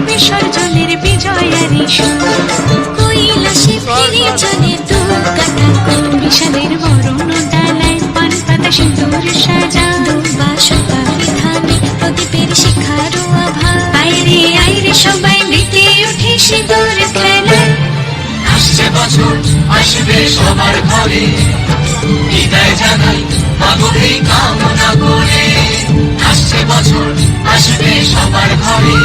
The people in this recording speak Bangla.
বিসর্জনের বিজয়ারি কৈলাসে ফিরে চলে দু কাটা বিশালের বরণ ডালায় পান পাতা সিঁদুর সাজা দুর্বাসতা বিধানে প্রদীপের শিখারো আভা আইরে সবাই মেতে উঠে সিঁদুর খেলায় আসছে বছর আসবে সবার ঘরে বিদায় জানাই মাগো এই কামনা করে আসছে বছর আসবে সবার ঘরে